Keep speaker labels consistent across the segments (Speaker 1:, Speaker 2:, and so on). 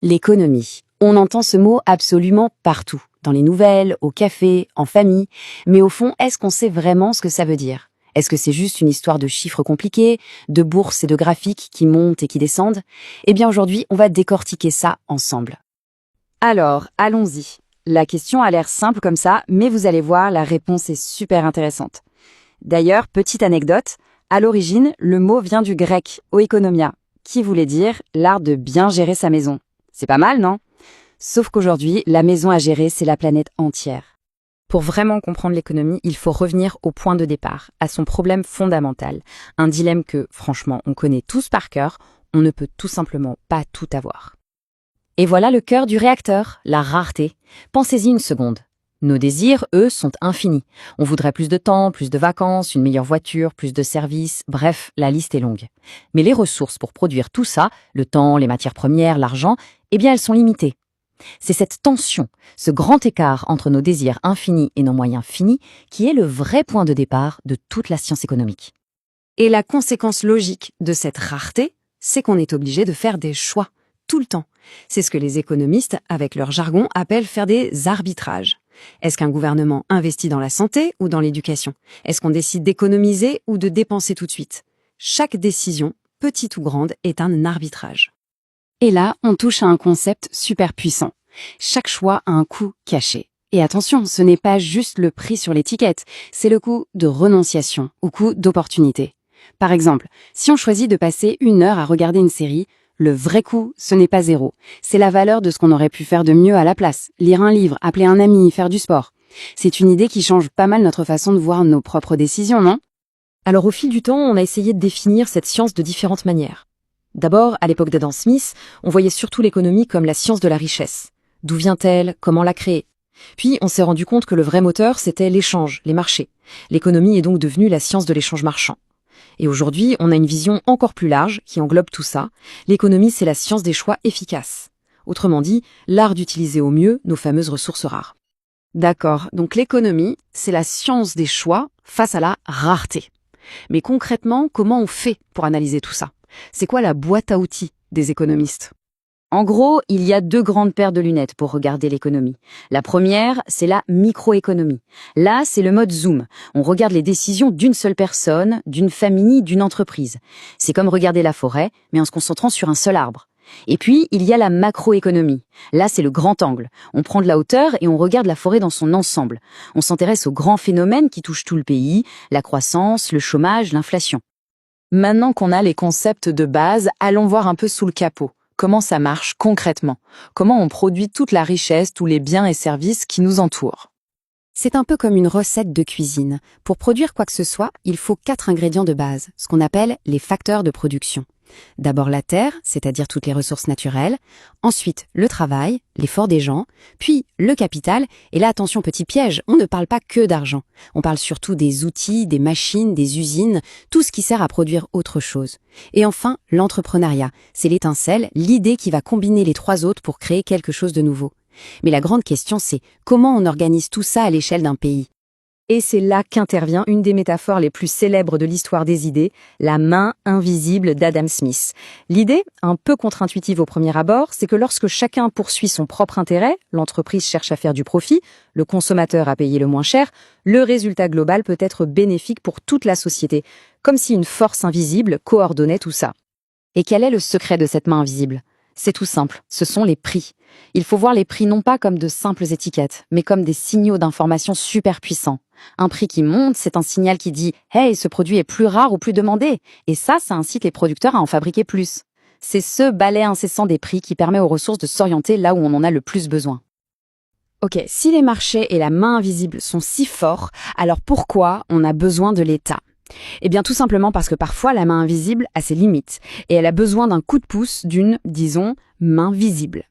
Speaker 1: L'économie. On entend ce mot absolument partout, dans les nouvelles, au café, en famille. Mais au fond, est-ce qu'on sait vraiment ce que ça veut dire? Est-ce que c'est juste une histoire de chiffres compliqués, de bourses et de graphiques qui montent et qui descendent? Eh bien aujourd'hui, on va décortiquer ça ensemble. Alors, allons-y. La question a l'air simple comme ça, mais vous allez voir, la réponse est super intéressante. D'ailleurs, petite anecdote, à l'origine, le mot vient du grec oikonomia, qui voulait dire l'art de bien gérer sa maison. C'est pas mal, non? Sauf qu'aujourd'hui, la maison à gérer, c'est la planète entière. Pour vraiment comprendre l'économie, il faut revenir au point de départ, à son problème fondamental. Un dilemme que, franchement, on connaît tous par cœur, on ne peut tout simplement pas tout avoir. Et voilà le cœur du réacteur, la rareté. Pensez-y une seconde. Nos désirs, eux, sont infinis. On voudrait plus de temps, plus de vacances, une meilleure voiture, plus de services, bref, la liste est longue. Mais les ressources pour produire tout ça, le temps, les matières premières, l'argent, eh bien elles sont limitées. C'est cette tension, ce grand écart entre nos désirs infinis et nos moyens finis, qui est le vrai point de départ de toute la science économique. Et la conséquence logique de cette rareté, c'est qu'on est obligé de faire des choix, tout le temps. C'est ce que les économistes, avec leur jargon, appellent faire des arbitrages. Est-ce qu'un gouvernement investit dans la santé ou dans l'éducation? Est-ce qu'on décide d'économiser ou de dépenser tout de suite? Chaque décision, petite ou grande, est un arbitrage. Et là, on touche à un concept super puissant. Chaque choix a un coût caché. Et attention, ce n'est pas juste le prix sur l'étiquette, c'est le coût de renonciation ou coût d'opportunité. Par exemple, si on choisit de passer 1 heure à regarder une série, le vrai coût, ce n'est pas 0. C'est la valeur de ce qu'on aurait pu faire de mieux à la place. Lire un livre, appeler un ami, faire du sport. C'est une idée qui change pas mal notre façon de voir nos propres décisions, non?
Speaker 2: Alors au fil du temps, on a essayé de définir cette science de différentes manières. D'abord, à l'époque d'Adam Smith, on voyait surtout l'économie comme la science de la richesse. D'où vient-elle? Comment la créer? Puis on s'est rendu compte que le vrai moteur, c'était l'échange, les marchés. L'économie est donc devenue la science de l'échange marchand. Et aujourd'hui, on a une vision encore plus large qui englobe tout ça. L'économie, c'est la science des choix efficaces. Autrement dit, l'art d'utiliser au mieux nos fameuses ressources rares.
Speaker 1: D'accord, donc l'économie, c'est la science des choix face à la rareté. Mais concrètement, comment on fait pour analyser tout ça? C'est quoi la boîte à outils des économistes?
Speaker 3: En gros, il y a 2 grandes paires de lunettes pour regarder l'économie. La première, c'est la microéconomie. Là, c'est le mode zoom. On regarde les décisions d'une seule personne, d'une famille, d'une entreprise. C'est comme regarder la forêt, mais en se concentrant sur un seul arbre. Et puis, il y a la macroéconomie. Là, c'est le grand angle. On prend de la hauteur et on regarde la forêt dans son ensemble. On s'intéresse aux grands phénomènes qui touchent tout le pays, la croissance, le chômage, l'inflation.
Speaker 4: Maintenant qu'on a les concepts de base, allons voir un peu sous le capot. Comment ça marche concrètement? Comment on produit toute la richesse, tous les biens et services qui nous entourent?
Speaker 1: C'est un peu comme une recette de cuisine. Pour produire quoi que ce soit, il faut 4 ingrédients de base, ce qu'on appelle les facteurs de production. D'abord la terre, c'est-à-dire toutes les ressources naturelles, ensuite le travail, l'effort des gens, puis le capital, et là attention petit piège, on ne parle pas que d'argent. On parle surtout des outils, des machines, des usines, tout ce qui sert à produire autre chose. Et enfin, l'entrepreneuriat, c'est l'étincelle, l'idée qui va combiner les 3 autres pour créer quelque chose de nouveau. Mais la grande question c'est, comment on organise tout ça à l'échelle d'un pays?
Speaker 2: Et c'est là qu'intervient une des métaphores les plus célèbres de l'histoire des idées, la main invisible d'Adam Smith. L'idée, un peu contre-intuitive au premier abord, c'est que lorsque chacun poursuit son propre intérêt, l'entreprise cherche à faire du profit, le consommateur a payé le moins cher, le résultat global peut être bénéfique pour toute la société, comme si une force invisible coordonnait tout ça.
Speaker 3: Et quel est le secret de cette main invisible? C'est tout simple, ce sont les prix. Il faut voir les prix non pas comme de simples étiquettes, mais comme des signaux d'information super puissants. Un prix qui monte, c'est un signal qui dit « Hey, ce produit est plus rare ou plus demandé !» Et ça incite les producteurs à en fabriquer plus. C'est ce balai incessant des prix qui permet aux ressources de s'orienter là où on en a le plus besoin.
Speaker 1: Ok, si les marchés et la main invisible sont si forts, alors pourquoi on a besoin de l'État? Eh bien tout simplement parce que parfois la main invisible a ses limites et elle a besoin d'un coup de pouce d'une, disons, main visible.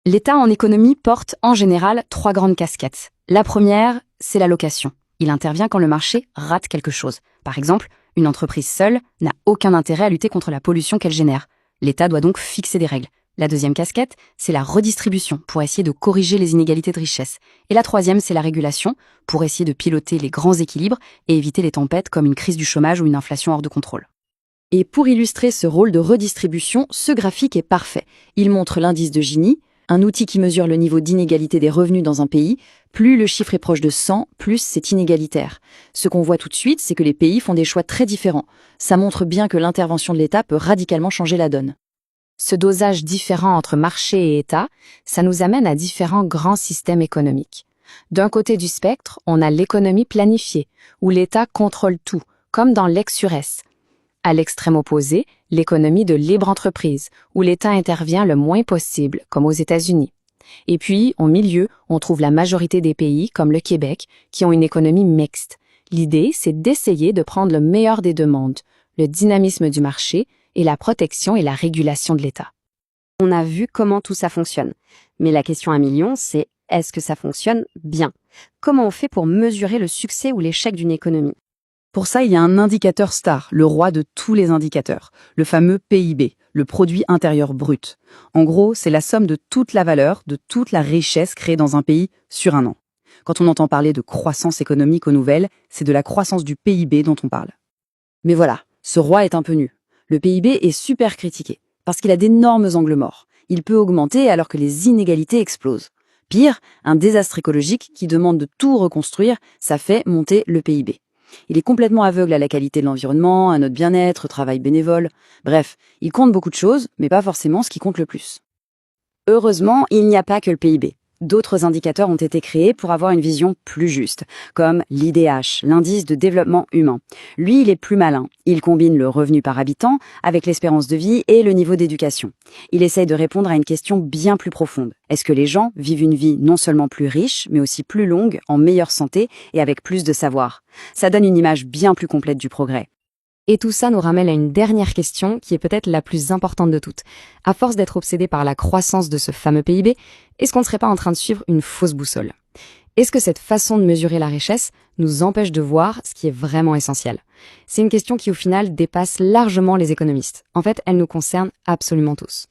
Speaker 1: L'État en économie porte en général 3 grandes casquettes. La première, c'est la location. Il intervient quand le marché rate quelque chose. Par exemple, une entreprise seule n'a aucun intérêt à lutter contre la pollution qu'elle génère. L'État doit donc fixer des règles. La deuxième casquette, c'est la redistribution, pour essayer de corriger les inégalités de richesse. Et la troisième, c'est la régulation, pour essayer de piloter les grands équilibres et éviter les tempêtes comme une crise du chômage ou une inflation hors de contrôle.
Speaker 2: Et pour illustrer ce rôle de redistribution, ce graphique est parfait. Il montre l'indice de Gini, un outil qui mesure le niveau d'inégalité des revenus dans un pays. Plus le chiffre est proche de 100, plus c'est inégalitaire. Ce qu'on voit tout de suite, c'est que les pays font des choix très différents. Ça montre bien que l'intervention de l'État peut radicalement changer la donne.
Speaker 1: Ce dosage différent entre marché et État, ça nous amène à différents grands systèmes économiques. D'un côté du spectre, on a l'économie planifiée, où l'État contrôle tout, comme dans l'ex-URSS. À l'extrême opposé, l'économie de libre entreprise, où l'État intervient le moins possible, comme aux États-Unis. Et puis, au milieu, on trouve la majorité des pays, comme le Québec, qui ont une économie mixte. L'idée, c'est d'essayer de prendre le meilleur des deux mondes, le dynamisme du marché et la protection et la régulation de l'État. On a vu comment tout ça fonctionne. Mais la question à million, c'est est-ce que ça fonctionne bien? Comment on fait pour mesurer le succès ou l'échec d'une économie?
Speaker 4: Pour ça, il y a un indicateur star, le roi de tous les indicateurs, le fameux PIB, le produit intérieur brut. En gros, c'est la somme de toute la valeur, de toute la richesse créée dans un pays sur un an. Quand on entend parler de croissance économique aux nouvelles, c'est de la croissance du PIB dont on parle. Mais voilà, ce roi est un peu nu. Le PIB est super critiqué, parce qu'il a d'énormes angles morts. Il peut augmenter alors que les inégalités explosent. Pire, un désastre écologique qui demande de tout reconstruire, ça fait monter le PIB. Il est complètement aveugle à la qualité de l'environnement, à notre bien-être, au travail bénévole. Bref, il compte beaucoup de choses, mais pas forcément ce qui compte le plus.
Speaker 1: Heureusement, il n'y a pas que le PIB. D'autres indicateurs ont été créés pour avoir une vision plus juste, comme l'IDH, l'indice de développement humain. Lui, il est plus malin. Il combine le revenu par habitant avec l'espérance de vie et le niveau d'éducation. Il essaye de répondre à une question bien plus profonde. Est-ce que les gens vivent une vie non seulement plus riche, mais aussi plus longue, en meilleure santé et avec plus de savoir? Ça donne une image bien plus complète du progrès.
Speaker 2: Et tout ça nous ramène à une dernière question qui est peut-être la plus importante de toutes. À force d'être obsédé par la croissance de ce fameux PIB, est-ce qu'on ne serait pas en train de suivre une fausse boussole? Est-ce que cette façon de mesurer la richesse nous empêche de voir ce qui est vraiment essentiel? C'est une question qui au final dépasse largement les économistes. En fait, elle nous concerne absolument tous.